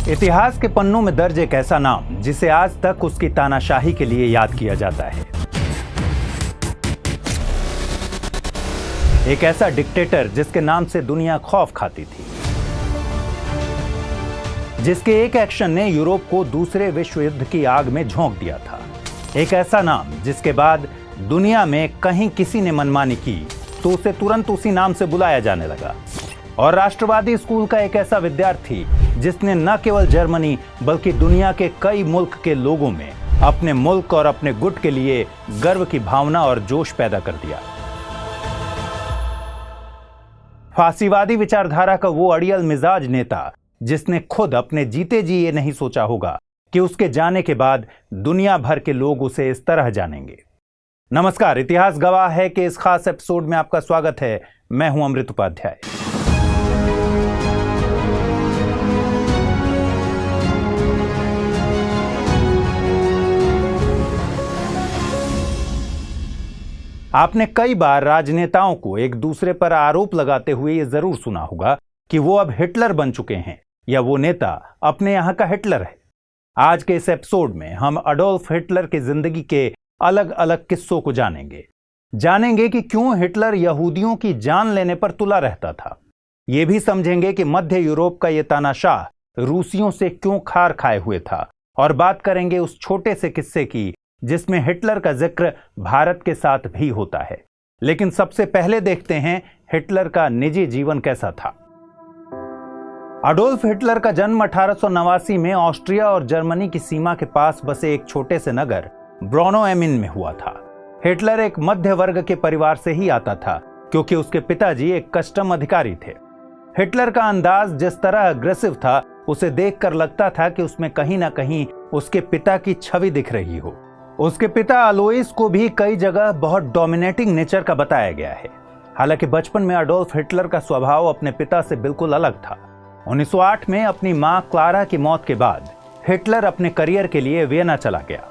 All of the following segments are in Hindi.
इतिहास के पन्नों में दर्ज एक ऐसा नाम जिसे आज तक उसकी तानाशाही के लिए याद किया जाता है। एक ऐसा डिक्टेटर जिसके नाम से दुनिया खौफ खाती थी, जिसके एक एक्शन ने यूरोप को दूसरे विश्व युद्ध की आग में झोंक दिया था। एक ऐसा नाम जिसके बाद दुनिया में कहीं किसी ने मनमानी की तो उसे तुरंत उसी नाम से बुलाया जाने लगा। और राष्ट्रवादी स्कूल का एक ऐसा विद्यार्थी जिसने न केवल जर्मनी बल्कि दुनिया के कई मुल्क के लोगों में अपने मुल्क और अपने गुट के लिए गर्व की भावना और जोश पैदा कर दिया। फांसीवादी विचारधारा का वो अड़ियल मिजाज नेता जिसने खुद अपने जीते जी ये नहीं सोचा होगा कि उसके जाने के बाद दुनिया भर के लोग उसे इस तरह जानेंगे। नमस्कार, इतिहास गवाह है कि इस खास एपिसोड में आपका स्वागत है। मैं हूं अमृत उपाध्याय। आपने कई बार राजनेताओं को एक दूसरे पर आरोप लगाते हुए यह जरूर सुना होगा कि वो अब हिटलर बन चुके हैं या वो नेता अपने यहां का हिटलर है। आज के इस एपिसोड में हम अडोल्फ हिटलर की जिंदगी के अलग अलग किस्सों को जानेंगे कि क्यों हिटलर यहूदियों की जान लेने पर तुला रहता था। ये भी समझेंगे कि मध्य यूरोप का ये तानाशाह रूसियों से क्यों खार खाए हुए था, और बात करेंगे उस छोटे से किस्से की जिसमें हिटलर का जिक्र भारत के साथ भी होता है। लेकिन सबसे पहले देखते हैं हिटलर का निजी जीवन कैसा था। अडोल्फ हिटलर का जन्म 1889 में ऑस्ट्रिया और जर्मनी की सीमा के पास बसे एक छोटे से नगर ब्रोनो-एमिन में हुआ था। हिटलर एक मध्य वर्ग के परिवार से ही आता था क्योंकि उसके पिताजी एक कस्टम अधिकारी थे। हिटलर का अंदाज जिस तरह अग्रेसिव था, उसे देखकर लगता था कि उसमें कहीं ना कहीं उसके पिता की छवि दिख रही हो। उसके पिता अलोइस को भी कई जगह बहुत डोमिनेटिंग नेचर का बताया गया है। हालांकि बचपन में अडोल्फ हिटलर का स्वभाव अपने पिता से बिल्कुल अलग था। 1908 में अपनी मां क्लारा की मौत के बाद हिटलर अपने करियर के लिए वियना चला गया।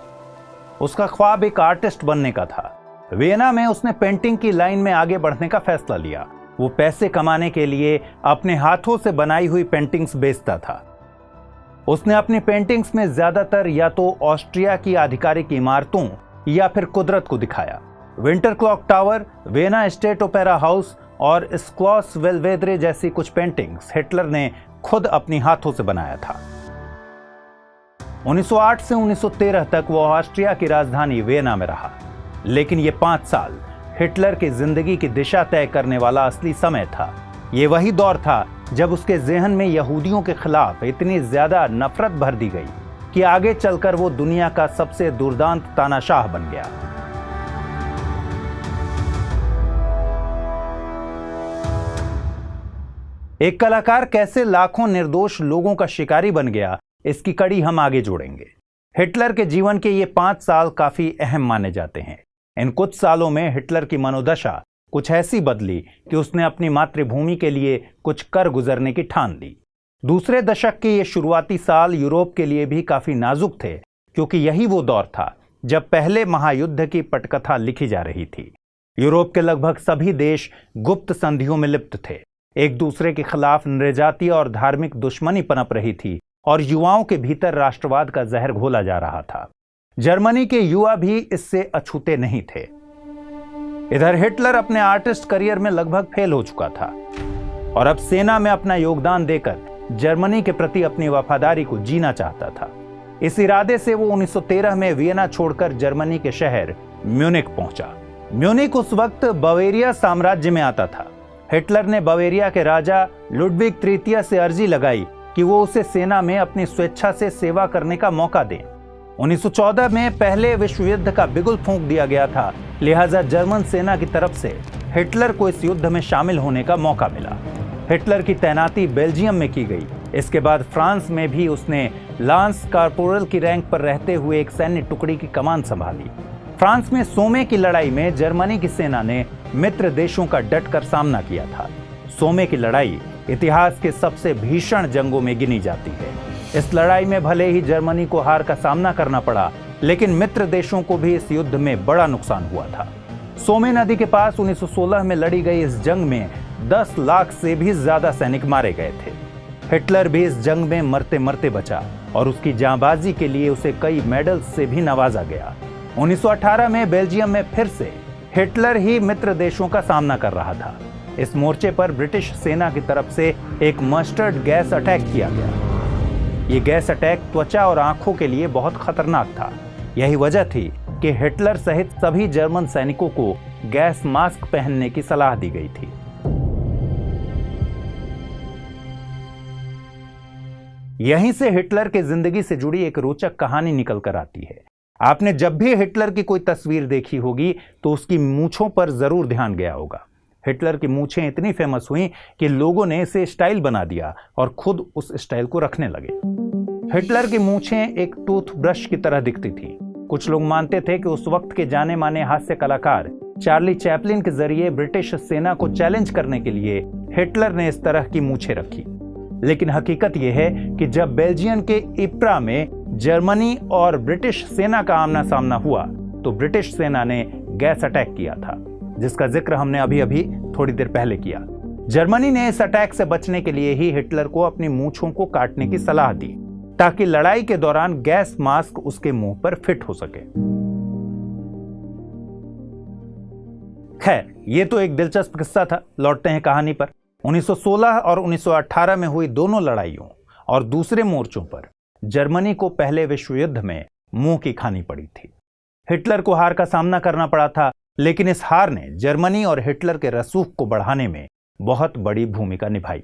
उसका ख्वाब एक आर्टिस्ट बनने का था। वियना में उसने पेंटिंग की लाइन में आगे बढ़ने का फैसला लिया। वो पैसे कमाने के लिए अपने हाथों से बनाई हुई पेंटिंग्स बेचता था। उसने अपनी पेंटिंग्स में ज्यादातर या तो ऑस्ट्रिया की आधिकारिक इमारतों या फिर कुदरत को दिखाया। Winter clock tower, Vienna state opera house और स्क्लॉस वेलवेद्रे जैसी कुछ पेंटिंग्स हिटलर ने खुद अपनी हाथों से बनाया था। 1908 से 1913 तक वो ऑस्ट्रिया की राजधानी वियना में रहा। लेकिन ये 5 साल हिटलर की जिंदगी की दिशा तय करने वाला असली समय था। ये वही दौर था जब उसके ज़हन में यहूदियों के खिलाफ इतनी ज्यादा नफरत भर दी गई कि आगे चलकर वो दुनिया का सबसे दुर्दांत तानाशाह बन गया। एक कलाकार कैसे लाखों निर्दोष लोगों का शिकारी बन गया, इसकी कड़ी हम आगे जोड़ेंगे। हिटलर के जीवन के ये 5 साल काफी अहम माने जाते हैं। इन कुछ सालों में हिटलर की मनोदशा कुछ ऐसी बदली कि उसने अपनी मातृभूमि के लिए कुछ कर गुजरने की ठान ली। दूसरे दशक के ये शुरुआती साल यूरोप के लिए भी काफी नाजुक थे, क्योंकि यही वो दौर था जब पहले महायुद्ध की पटकथा लिखी जा रही थी। यूरोप के लगभग सभी देश गुप्त संधियों में लिप्त थे। एक दूसरे के खिलाफ नृजातीय और धार्मिक दुश्मनी पनप रही थी और युवाओं के भीतर राष्ट्रवाद का जहर घोला जा रहा था। जर्मनी के युवा भी इससे अछूते नहीं थे। इधर हिटलर अपने आर्टिस्ट करियर में लगभग फेल हो चुका था और अब सेना में अपना योगदान देकर जर्मनी के प्रति अपनी वफादारी को जीना चाहता था। इस इरादे से वो 1913 में वियना छोड़कर जर्मनी के शहर म्यूनिख पहुंचा। म्यूनिख उस वक्त बवेरिया साम्राज्य में आता था। हिटलर ने बवेरिया के राजा लुडविग तृतीय से अर्जी लगाई कि वो उसे सेना में अपनी स्वेच्छा से सेवा करने का मौका दें। 1914 में पहले विश्व युद्ध का बिगुल फूंक दिया गया था, लिहाजा जर्मन सेना की तरफ से हिटलर को इस युद्ध में शामिल होने का मौका मिला। हिटलर की तैनाती बेल्जियम में की गई। इसके बाद फ्रांस में भी उसने लांस कॉर्पोरल की रैंक पर रहते हुए एक सैन्य टुकड़ी की कमान संभाली। फ्रांस में सोमे की लड़ाई में जर्मनी की सेना ने मित्र देशों का डटकर सामना किया था। सोमे की लड़ाई इतिहास के सबसे भीषण जंगों में गिनी जाती है। इस लड़ाई में भले ही जर्मनी को हार का सामना करना पड़ा, लेकिन मित्र देशों को भी इस युद्ध में बड़ा नुकसान हुआ था। सोमे नदी के पास 1916 में लड़ी गई इस जंग में 10 लाख से भी ज्यादा सैनिक मारे गए थे। हिटलर भी इस जंग में मरते मरते बचा और उसकी जांबाजी के लिए उसे कई मेडल्स से भी नवाजा गया। 1918 में बेल्जियम में फिर से हिटलर ही मित्र देशों का सामना कर रहा था। इस मोर्चे पर ब्रिटिश सेना की तरफ से एक मस्टर्ड गैस अटैक किया गया। ये गैस अटैक त्वचा और आंखों के लिए बहुत खतरनाक था। यही वजह थी कि हिटलर सहित सभी जर्मन सैनिकों को गैस मास्क पहनने की सलाह दी गई थी। यहीं से हिटलर के जिंदगी से जुड़ी एक रोचक कहानी निकल कर आती है। आपने जब भी हिटलर की कोई तस्वीर देखी होगी तो उसकी मूंछों पर जरूर ध्यान गया होगा। हिटलर की मूंछें इतनी फेमस हुई कि लोगों ने इसे स्टाइल बना दिया और खुद उस स्टाइल को रखने लगे। हिटलर की मूंछें एक टूथब्रश की तरह दिखती थी। कुछ लोग मानते थे कि उस वक्त के जाने माने हास्य कलाकार चार्ली चैपलिन के जरिए ब्रिटिश सेना को चैलेंज करने के लिए हिटलर ने इस तरह की मूंछें रखी। लेकिन हकीकत यह है कि जब बेल्जियम के इप्रा में जर्मनी और ब्रिटिश सेना का आमना सामना हुआ तो ब्रिटिश सेना ने गैस अटैक किया था, जिसका जिक्र हमने अभी अभी थोड़ी देर पहले किया। जर्मनी ने इस अटैक से बचने के लिए ही हिटलर को अपनी मूंछों को काटने की सलाह दी ताकि लड़ाई के दौरान गैस मास्क उसके मुंह पर फिट हो सके। खैर, यह तो एक दिलचस्प किस्सा था। लौटते हैं कहानी पर। 1916 और 1918 में हुई दोनों लड़ाइयों और दूसरे मोर्चों पर जर्मनी को पहले विश्व युद्ध में मुंह की खानी पड़ी थी। हिटलर को हार का सामना करना पड़ा था, लेकिन इस हार ने जर्मनी और हिटलर के रसूख को बढ़ाने में बहुत बड़ी भूमिका निभाई।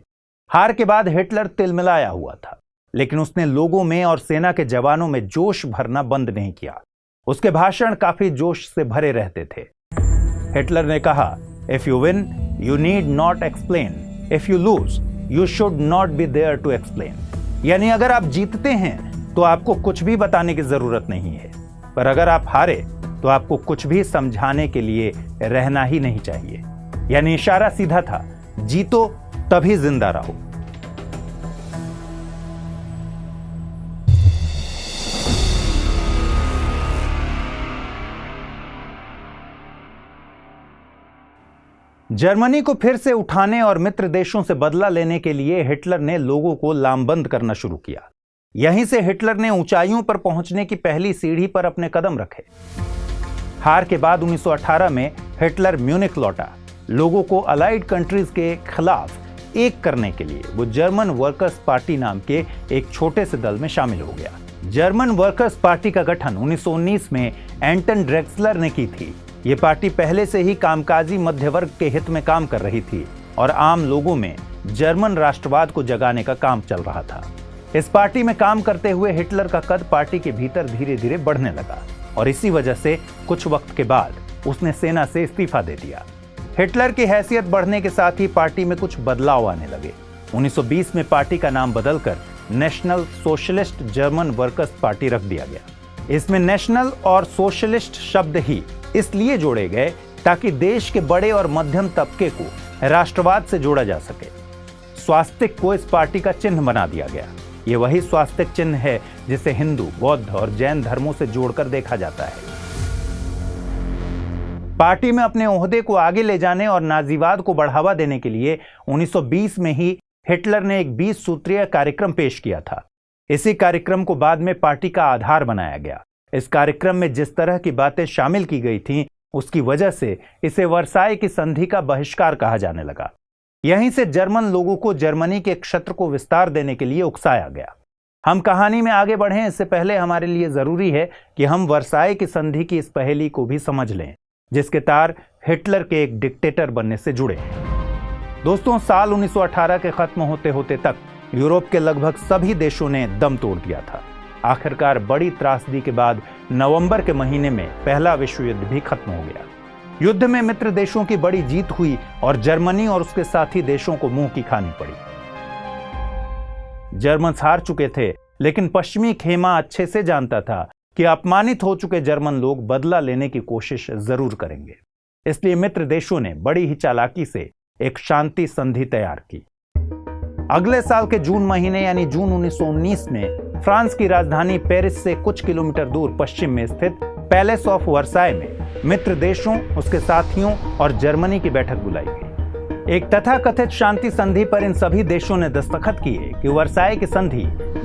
हार के बाद हिटलर तिलमिलाया हुआ था, लेकिन उसने लोगों में और सेना के जवानों में जोश भरना बंद नहीं किया। उसके भाषण काफी जोश से भरे रहते थे। हिटलर ने कहा, if you win you need not explain, if you lose you should not be there to explain. यानी अगर आप जीतते हैं तो आपको कुछ भी बताने की जरूरत नहीं है, पर अगर आप हारे तो आपको कुछ भी समझाने के लिए रहना ही नहीं चाहिए। यानी इशारा सीधा था, जीतो तभी जिंदा रहो। जर्मनी को फिर से उठाने और मित्र देशों से बदला लेने के लिए हिटलर ने लोगों को लामबंद करना शुरू किया। यहीं से हिटलर ने ऊंचाइयों पर पहुंचने की पहली सीढ़ी पर अपने कदम रखे। हार के बाद 1918 में हिटलर म्यूनिख लौटा। लोगों को अलाइड कंट्रीज के खिलाफ एक करने के लिए वो जर्मन वर्कर्स पार्टी नाम के एक छोटे से दल में शामिल हो गया। जर्मन वर्कर्स पार्टी का गठन 1919 में एंटन ड्रेक्सलर ने की थी। ये पार्टी पहले से ही कामकाजी मध्य वर्ग के हित में काम कर रही थी और आम लोगों में जर्मन राष्ट्रवाद को जगाने का काम चल रहा था। इस पार्टी में काम करते हुए हिटलर का कद पार्टी के भीतर धीरे धीरे बढ़ने लगा और इसी वजह से कुछ वक्त के बाद उसने सेना से इस्तीफा दे दिया। हिटलर की हैसियत बढ़ने के साथ ही पार्टी में कुछ बदलाव आने लगे। 1920 में पार्टी का नाम बदलकर national socialist German workers party रख दिया गया। इसमें नेशनल और सोशलिस्ट शब्द ही इसलिए जोड़े गए ताकि देश के बड़े और मध्यम तबके को राष्ट्रवाद से जोड़ा जा सके। स्वास्तिक को इस पार्टी का चिन्ह बना दिया गया। ये वही स्वास्तिक चिन्ह है जिसे हिंदू, बौद्ध और जैन धर्मों से जोड़कर देखा जाता है। पार्टी में अपने ओहदे को आगे ले जाने और नाजीवाद को बढ़ावा देने के लिए 1920 में ही हिटलर ने एक 20 सूत्रीय कार्यक्रम पेश किया था। इसी कार्यक्रम को बाद में पार्टी का आधार बनाया गया। इस कार्यक्रम में जिस तरह की बातें शामिल की गई थीं, उसकी वजह से इसे वर्साई की संधि का बहिष्कार कहा जाने लगा। यहीं से जर्मन लोगों को जर्मनी के क्षेत्र को विस्तार देने के लिए उकसाया गया। हम कहानी में आगे बढ़ें इससे पहले हमारे लिए जरूरी है कि हम वर्साई की संधि की इस पहेली को भी समझ लें, जिसके तार हिटलर के एक डिक्टेटर बनने से जुड़े हैं। दोस्तों, साल 1918 के खत्म होते होते तक यूरोप के लगभग सभी देशों ने दम तोड़ दिया था। आखिरकार बड़ी त्रासदी के बाद नवंबर के महीने में पहला विश्व युद्ध भी खत्म हो गया। युद्ध में मित्र देशों की बड़ी जीत हुई और जर्मनी और उसके साथी देशों को मुंह की खानी पड़ी। जर्मन हार चुके थे, लेकिन पश्चिमी खेमा अच्छे से जानता था कि अपमानित हो चुके जर्मन लोग बदला लेने की कोशिश जरूर करेंगे। इसलिए मित्र देशों ने बड़ी ही चालाकी से एक शांति संधि तैयार की। अगले साल के जून महीने यानी जून 1919 में फ्रांस की राजधानी पेरिस से कुछ किलोमीटर दूर पश्चिम में स्थित पैलेस ऑफ वर्साई में मित्र देशों, उसके साथियों और जर्मनी की बैठक बुलाई गई। एक तथाकथित शांति संधि पर इन सभी देशों ने दस्तखत किए कि वर्साई की संधि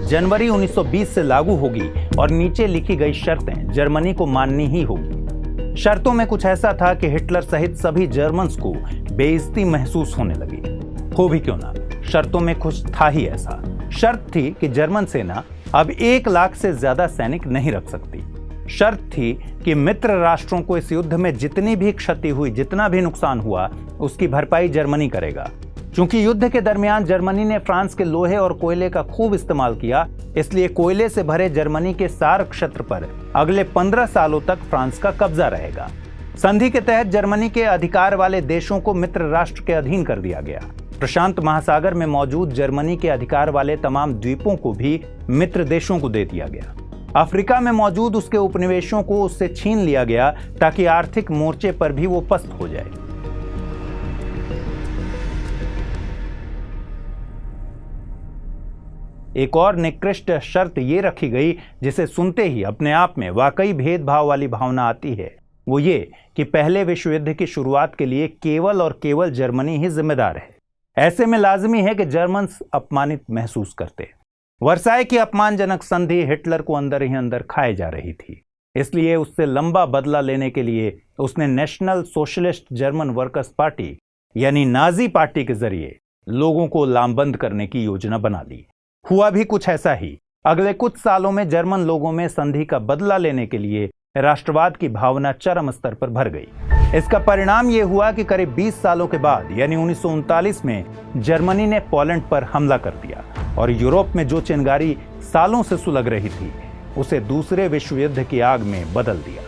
जनवरी 1920 से लागू होगी और नीचे लिखी गई शर्तें जर्मनी को माननी ही होगी। शर्तों में कुछ ऐसा था कि हिटलर सहित सभी जर्मन्स को बेइज्जती महसूस होने लगी। हो भी क्यों ना, शर्तों में कुछ था ही ऐसा। शर्त थी कि जर्मन सेना अब 1 लाख से ज्यादा सैनिक नहीं रख सकती। शर्त थी कि मित्र राष्ट्रों को इस युद्ध में जितनी भी क्षति हुई, जितना भी नुकसान हुआ, उसकी भरपाई जर्मनी करेगा। चूंकि युद्ध के दरमियान जर्मनी ने फ्रांस के लोहे और कोयले का खूब इस्तेमाल किया, इसलिए कोयले से भरे जर्मनी के सार क्षेत्र पर अगले 15 सालों तक फ्रांस का कब्जा रहेगा। संधि के तहत जर्मनी के अधिकार वाले देशों को मित्र राष्ट्र के अधीन कर दिया गया। प्रशांत महासागर में मौजूद जर्मनी के अधिकार वाले तमाम द्वीपों को भी मित्र देशों को दे दिया गया। अफ्रीका में मौजूद उसके उपनिवेशों को उससे छीन लिया गया ताकि आर्थिक मोर्चे पर भी वो पस्त हो जाए। एक और निकृष्ट शर्त ये रखी गई जिसे सुनते ही अपने आप में वाकई भेदभाव वाली भावना आती है। वो ये कि पहले विश्व युद्ध की शुरुआत के लिए केवल और केवल जर्मनी ही जिम्मेदार है। ऐसे में लाजमी है कि जर्मन्स अपमानित महसूस करते। वर्साई की अपमानजनक संधि हिटलर को अंदर ही अंदर खाए जा रही थी। इसलिए उससे लंबा बदला लेने के लिए उसने national socialist German workers party यानी नाजी पार्टी के जरिए लोगों को लामबंद करने की योजना बना ली। हुआ भी कुछ ऐसा ही। अगले कुछ सालों में जर्मन लोगों में संधि का बदला लेने के लिए राष्ट्रवाद की भावना चरम स्तर पर भर गई। इसका परिणाम यह हुआ कि करीब 20 सालों के बाद यानी 1939 में जर्मनी ने पोलैंड पर हमला कर दिया और यूरोप में जो चिंगारी सालों से सुलग रही थी उसे दूसरे विश्व युद्ध की आग में बदल दिया।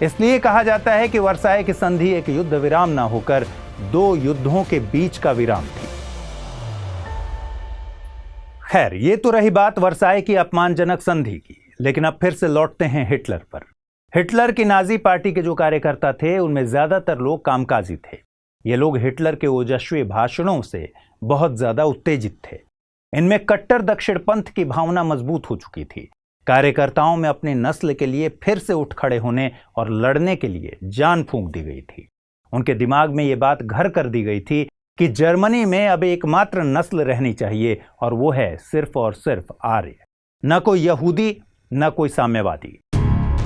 इसलिए कहा जाता है कि वर्साई की संधि एक युद्ध विराम ना होकर 2 युद्धों के बीच का विराम थी। खैर, ये तो रही बात वर्साई की अपमानजनक संधि की, लेकिन अब फिर से लौटते हैं हिटलर पर। हिटलर की नाजी पार्टी के जो कार्यकर्ता थे उनमें ज्यादातर लोग कामकाजी थे। ये लोग हिटलर के ओजस्वी भाषणों से बहुत ज्यादा उत्तेजित थे। इनमें कट्टर दक्षिणपंथ की भावना मजबूत हो चुकी थी। कार्यकर्ताओं में अपनी नस्ल के लिए फिर से उठ खड़े होने और लड़ने के लिए जान फूंक दी गई थी। उनके दिमाग में ये बात घर कर दी गई थी कि जर्मनी में अब एकमात्र नस्ल रहनी चाहिए और वो है सिर्फ और सिर्फ आर्य, न कोई यहूदी न कोई साम्यवादी।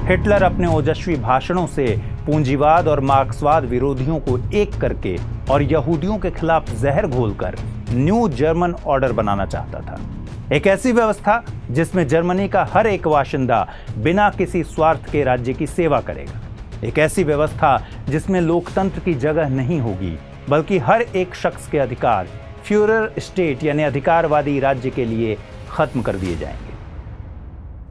हिटलर अपने ओजस्वी भाषणों से पूंजीवाद और मार्क्सवाद विरोधियों को एक करके और यहूदियों के खिलाफ जहर घोलकर न्यू जर्मन ऑर्डर बनाना चाहता था। एक ऐसी व्यवस्था जिसमें जर्मनी का हर एक बाशिंदा बिना किसी स्वार्थ के राज्य की सेवा करेगा। एक ऐसी व्यवस्था जिसमें लोकतंत्र की जगह नहीं होगी, बल्कि हर एक शख्स के अधिकार फ्यूरर स्टेट यानी अधिकारवादी राज्य के लिए खत्म कर दिए जाएंगे।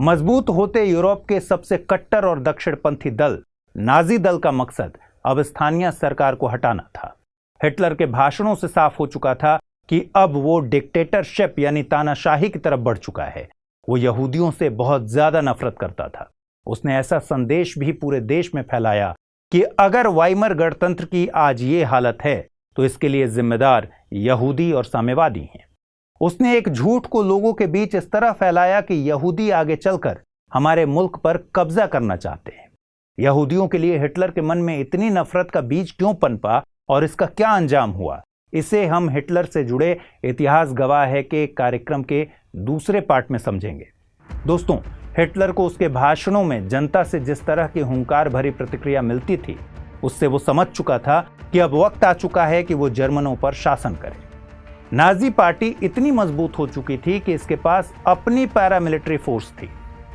मजबूत होते यूरोप के सबसे कट्टर और दक्षिणपंथी दल नाजी दल का मकसद अब स्थानीय सरकार को हटाना था। हिटलर के भाषणों से साफ हो चुका था कि अब वो डिक्टेटरशिप यानी तानाशाही की तरफ बढ़ चुका है। वो यहूदियों से बहुत ज्यादा नफरत करता था। उसने ऐसा संदेश भी पूरे देश में फैलाया कि अगर वाइमर गणतंत्र की आज ये हालत है तो इसके लिए जिम्मेदार यहूदी और साम्यवादी हैं। उसने एक झूठ को लोगों के बीच इस तरह फैलाया कि यहूदी आगे चलकर हमारे मुल्क पर कब्जा करना चाहते हैं। यहूदियों के लिए हिटलर के मन में इतनी नफरत का बीज क्यों पनपा और इसका क्या अंजाम हुआ, इसे हम हिटलर से जुड़े इतिहास गवाह है के कार्यक्रम के दूसरे पार्ट में समझेंगे। दोस्तों, हिटलर को उसके भाषणों में जनता से जिस तरह की हुंकार भरी प्रतिक्रिया मिलती थी, उससे वो समझ चुका था कि अब वक्त आ चुका है कि वो जर्मनों पर शासन करे। नाजी पार्टी इतनी मजबूत हो चुकी थी कि इसके पास अपनी पैरामिलिट्री फोर्स थी।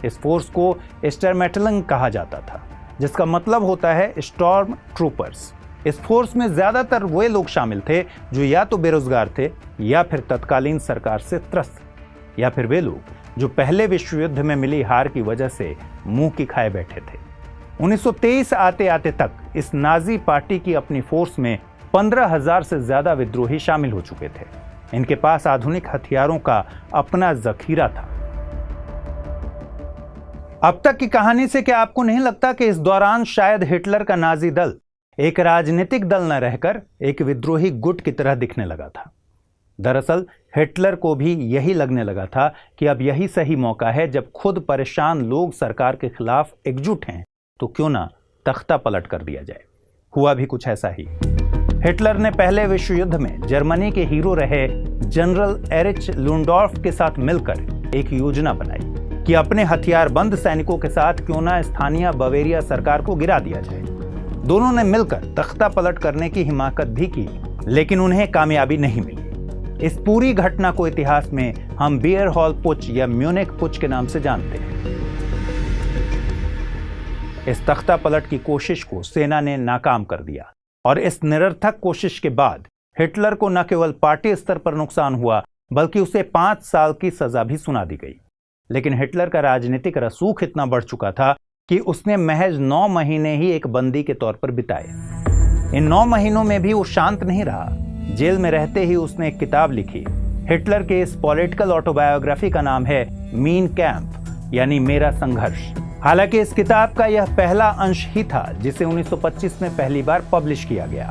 इस फोर्स को स्टर्मटलिंग कहा जाता था, जिसका मतलब होता है स्टॉर्म ट्रूपर्स। इस फोर्स में ज्यादातर वे लोग शामिल थे जो या तो बेरोजगार थे या फिर तत्कालीन सरकार से त्रस्त, या फिर वे लोग जो पहले विश्व युद्ध में मिली हार की वजह से मुंह की खाए बैठे थे। 1923 आते आते तक इस नाजी पार्टी की अपनी फोर्स में 15,000 से ज्यादा विद्रोही शामिल हो चुके थे। इनके पास आधुनिक हथियारों का अपना जखीरा था। अब तक की कहानी से क्या आपको नहीं लगता कि इस दौरान शायद हिटलर का नाजी दल एक राजनीतिक दल न रहकर एक विद्रोही गुट की तरह दिखने लगा था? दरअसल हिटलर को भी यही लगने लगा था कि अब यही सही मौका है जब खुद परेशान लोग सरकार के खिलाफ एकजुट हैं तो क्यों ना तख्ता पलट कर दिया जाए। हुआ भी कुछ ऐसा ही। हिटलर ने पहले विश्व युद्ध में जर्मनी के हीरो रहे जनरल एरिच लुंडॉर्फ के साथ मिलकर एक योजना बनाई कि अपने हथियारबंद सैनिकों के साथ क्यों ना स्थानीय बवेरिया सरकार को गिरा दिया जाए। दोनों ने मिलकर तख्ता पलट करने की हिमाकत भी की, लेकिन उन्हें कामयाबी नहीं मिली। इस पूरी घटना को इतिहास में हम बियर हॉल पुच या म्यूनिख पुच के नाम से जानते हैं। इस तख्ता पलट की कोशिश को सेना ने नाकाम कर दिया और इस निरर्थक कोशिश के बाद हिटलर को न केवल पार्टी स्तर पर नुकसान हुआ, बल्कि उसे 5 साल की सजा भी सुना दी गई। लेकिन हिटलर का राजनीतिक रसूख इतना बढ़ चुका था कि उसने महज 9 महीने ही एक बंदी के तौर पर बिताए। इन 9 महीनों में भी वो शांत नहीं रहा। जेल में रहते ही उसने एक किताब लिखी। हिटलर के इस पॉलिटिकल ऑटोबायोग्राफी का नाम है मीन कैंप, यानी मेरा संघर्ष। हालांकि इस किताब का यह पहला अंश ही था जिसे 1925 में पहली बार पब्लिश किया गया।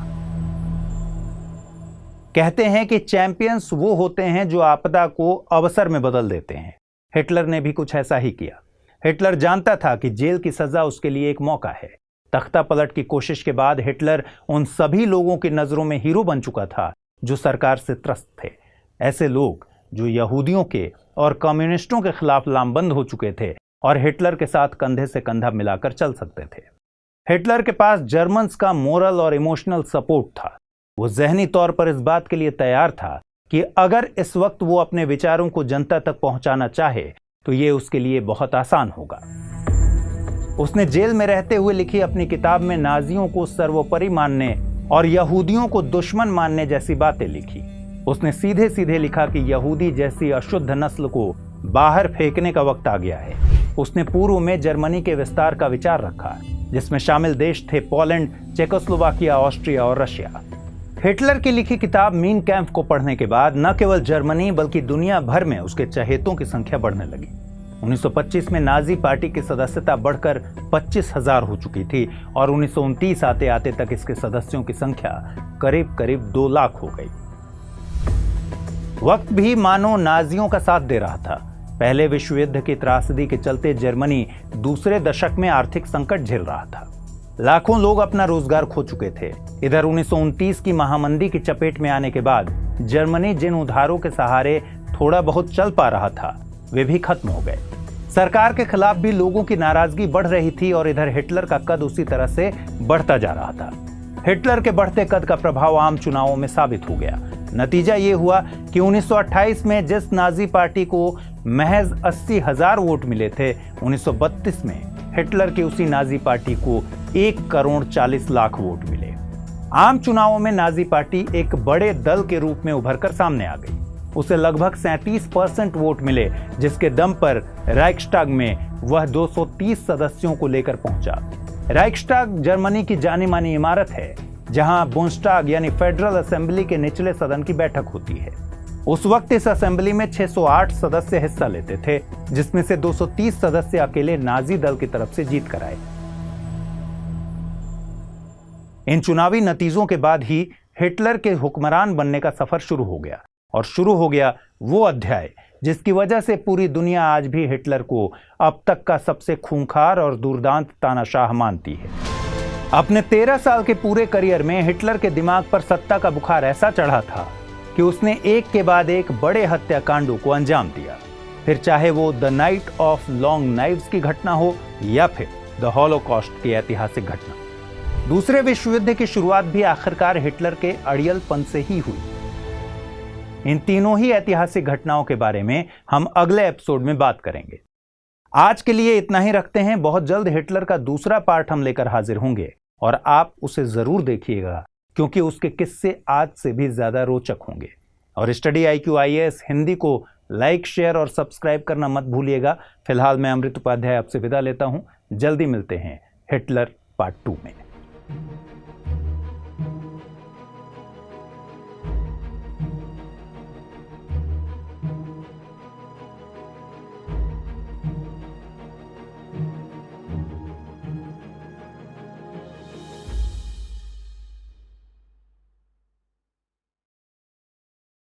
कहते हैं कि चैंपियंस वो होते हैं जो आपदा को अवसर में बदल देते हैं। हिटलर ने भी कुछ ऐसा ही किया। हिटलर जानता था कि जेल की सजा उसके लिए एक मौका है। तख्ता पलट की कोशिश के बाद हिटलर उन सभी लोगों की नजरों में हीरो बन चुका था जो सरकार से त्रस्त थे। ऐसे लोग जो यहूदियों के और कम्युनिस्टों के खिलाफ लामबंद हो चुके थे और हिटलर के साथ कंधे से कंधा मिलाकर चल सकते थे। हिटलर के पास जर्मन्स का मोरल और इमोशनल सपोर्ट था। वो ज़हनी तौर पर इस बात के लिए तैयार था कि अगर इस वक्त वो अपने विचारों को जनता तक पहुंचाना चाहे तो ये उसके लिए बहुत आसान होगा। उसने जेल में रहते हुए लिखी अपनी किताब में नाजियों को सर्वोपरि मानने और यहूदियों को दुश्मन मानने जैसी बातें लिखी। उसने सीधे सीधे लिखा कि यहूदी जैसी अशुद्ध नस्ल को बाहर फेंकने का वक्त आ गया है। उसने पूर्व में जर्मनी के विस्तार का विचार रखा, जिसमें शामिल देश थे पोलैंड, चेकोस्लोवाकिया, ऑस्ट्रिया और रशिया। हिटलर की लिखी किताब मीन कैंप को पढ़ने के बाद न केवल जर्मनी बल्कि दुनिया भर में उसके चहेतों की संख्या बढ़ने लगी। 1925 में नाजी पार्टी की सदस्यता बढ़कर 25,000 हो चुकी थी और 1929 आते आते तक इसके सदस्यों की संख्या करीब करीब 2 लाख हो गई। वक्त भी मानो नाजियों का साथ दे रहा था। पहले विश्व युद्ध की त्रासदी के चलते जर्मनी दूसरे दशक में आर्थिक संकट झेल रहा था। लाखों लोग अपना रोजगार खो चुके थे। इधर 1929 की महामंदी की चपेट में आने के बाद जर्मनी जिन उधारों के सहारे थोड़ा बहुत चल पा रहा था, वे भी खत्म हो गए। सरकार के खिलाफ भी लोगों की नाराजगी बढ़ रही थी और इधर हिटलर का कद उसी तरह से बढ़ता जा रहा था। हिटलर के बढ़ते कद का प्रभाव आम चुनावों में साबित हो गया। नतीजा ये हुआ कि 1928 में जिस नाजी पार्टी को महज 80,000 वोट मिले थे, 1932 में हिटलर की उसी नाजी पार्टी को 1,40,00,000 वोट मिले। आम चुनावों में नाजी पार्टी एक बड़े दल के रूप में उभरकर सामने आ गई। उसे लगभग 37% वोट मिले, जिसके दम पर राइक्सटाग में वह 230 सदस्यों को लेकर पहुंचा। राइक्सटाग जर्मनी की जानी मानी इमारत है, जहां बुंस्टाग यानी फेडरल असेंबली के निचले सदन की बैठक होती है। उस वक्त इस असेंबली में 608 सदस्य हिस्सा लेते थे, जिसमें से 230 सदस्य अकेले नाजी दल की तरफ से जीत कर आए। इन चुनावी नतीजों के बाद ही हिटलर के हुक्मरान बनने का सफर शुरू हो गया और शुरू हो गया वो अध्याय जिसकी वजह से पूरी दुनिया आज भी हिटलर को अब तक का सबसे खूंखार और दुर्दांत तानाशाह मानती है। अपने 13 साल के पूरे करियर में हिटलर के दिमाग पर सत्ता का बुखार ऐसा चढ़ा था कि उसने एक के बाद एक बड़े हत्याकांडों को अंजाम दिया। फिर चाहे वो the night of long knives की घटना हो या फिर द हॉलोकॉस्ट की ऐतिहासिक घटना। दूसरे विश्व युद्ध की शुरुआत भी आखिरकार हिटलर के अड़ियलपन से ही हुई। इन तीनों ही ऐतिहासिक घटनाओं के बारे में हम अगले एपिसोड में बात करेंगे। आज के लिए इतना ही रखते हैं। बहुत जल्द हिटलर का दूसरा पार्ट हम लेकर हाजिर होंगे और आप उसे जरूर देखिएगा, क्योंकि उसके किस्से आज से भी ज्यादा रोचक होंगे। और स्टडी IQ IAS हिंदी को लाइक, शेयर और सब्सक्राइब करना मत भूलिएगा। फिलहाल मैं अमृत उपाध्याय आपसे विदा लेता हूं। जल्दी मिलते हैं हिटलर पार्ट 2 में।